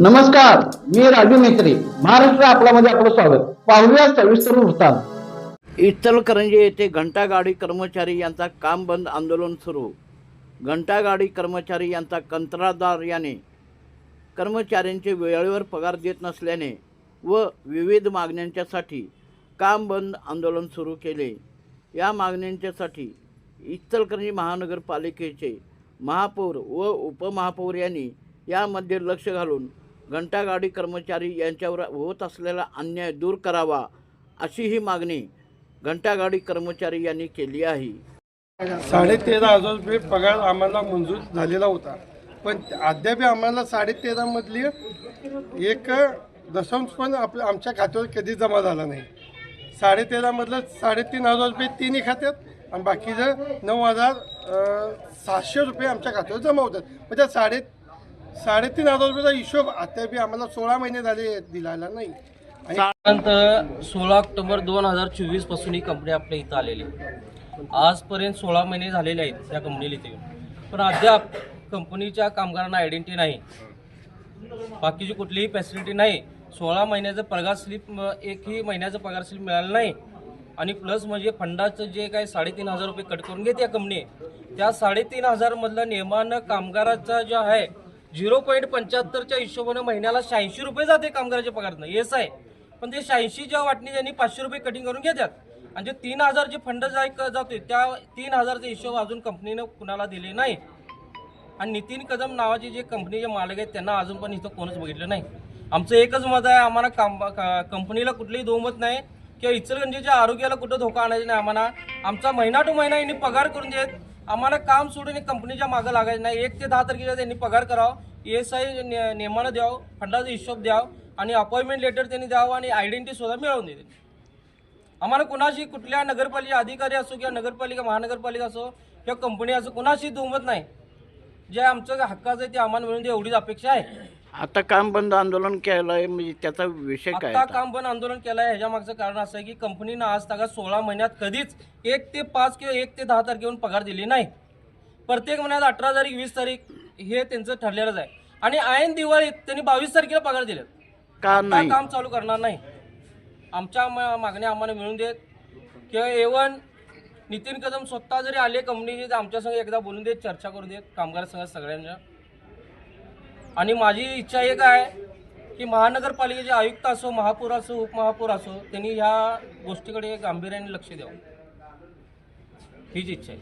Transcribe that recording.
नमस्कार, मी राजू मेत्री. महाराष्ट्र आपल्यामध्ये आपलं स्वागत. पाहूया सविस्तर वृत्तांत. इचलकरंजी येथे घंटागाडी कर्मचारी यांचा काम बंद आंदोलन सुरू. घंटागाडी कर्मचारी यांचा कंत्राटदार याने कर्मचाऱ्यांचे वेळेवर पगार देत नसल्याने व विविध मागण्यांच्यासाठी काम बंद आंदोलन सुरू केले. या मागण्यांच्यासाठी इचलकरंजी महानगरपालिकेचे महापौर व उपमहापौर यांनी यामध्ये लक्ष घालून घंटागाडी कर्मचारी यांच्यावर होत असलेला अन्याय दूर करावा, अशी ही मागणी घंटागाडी कर्मचारी यांनी केली आहे. 13,500 रुपये पगार आम्हाला मंजूर झालेला होता, पण अद्याप आम्हाला 13.5 मधली एक दशांश पण आमच्या खात्यावर कधी जमा झाला नाही. 13.5 मधलं 3,500 रुपये तिन्ही खात्यात आणि बाकीचं 9,600 रुपये आमच्या खात्यावर जमा होतात. म्हणजे 3,500 रुपयाचा हिशोब अद्याप आम्हाला 16 महिने झाले दिलेला नाही. त्यानंतर 16 ऑक्टोबर 2024 पासून ही कंपनी आपल्या इथं आलेली आहे. आजपर्यंत 16 महिने झालेले आहेत या कंपनीला इथे, पण अद्याप कंपनीच्या कामगारांना आयडेंटिटी नाही, बाकीची कुठलीही फॅसिलिटी नाही. 16 महिन्याचं पगार स्लिप, एकही महिन्याचं पगार स्लिप मिळालं नाही. आणि प्लस म्हणजे फंडाचं जे काही 3,500 रुपये कट करून घेते या कंपनी, त्या 3,500 मधलं नियमानं कामगाराचा जो आहे 0.75च्या हिशोबाने महिन्याला 86 रुपये जाते कामगाराच्या पगारातनं. येस आहे, पण ते 86च्या वाटणी त्यांनी 500 रुपये कटिंग करून घेतात. आणि जे 3,000 जे फंड जातोय त्या 3,000चा हिशोब अजून कंपनीनं कुणाला दिले नाही. आणि नितीन कदम नावाचे जे कंपनीचे मालक आहेत त्यांना अजून पण इथं कोणच बघितलं नाही. आमचं एकच मत आहे, आम्हाला कंपनीला कुठलंही दोमत नाही किंवा इचलकरंजीच्या आरोग्याला कुठं धोका आणायचं नाही. आम्हाला आमचा महिना टू महिना यांनी पगार करून देत, आम्हाला काम सोडून कंपनीच्या मागं लागायचं नाही. 1 ते 10 तारखेला त्यांनी पगार करावं, ESI नियमानं द्यावं, फंडाचा हिशोब द्यावं आणि अपॉइंटमेंट लेटर त्यांनी द्यावं आणि आयडेंटिटी सुद्धा मिळवून देते. आम्हाला कुणाशी कुठल्या नगरपालिका अधिकारी असो किंवा नगरपालिका महानगरपालिका असो किंवा कंपनी असो कुणाशी दुमत नाही. जे आमचं हक्काचं आहे ते आम्हाला मिळून दे एवढीच अपेक्षा आहे. आता काम बंद आंदोलन केलं आहे, म्हणजे त्याचा विषय काय? आता काम बंद आंदोलन केलं आहे ह्याच्या मागचं कारण असं आहे की कंपनीनं आज तागात 16 महिन्यात कधीच 1 ते 5 किंवा 1 ते 10 तारखेहून पगार दिली नाही. प्रत्येक महिन्यात 18 तारीख 20 तारीख हे त्यांचं ठरलेलंच आहे. आणि ऐन दिवाळीत त्यांनी 22 तारखेला पगार दिलेत. का नाही काम चालू करणार नाही. आमच्या मागण्या आम्हाला मिळून देत किंवा एवन नितीन कदम स्वतः जरी आले कंपनीचे आमच्या संग एकदा बोलून देत, चर्चा करून देत कामगारांसंग सगळ्यांच्या. आणि माझी इच्छा एक आहे की महानगरपालिकेचे आयुक्त असो, महापौर असो, उपमहापौर असो, त्यांनी ह्या गोष्टीकडे गांभीर्याने लक्ष द्यावं, हीच इच्छा आहे.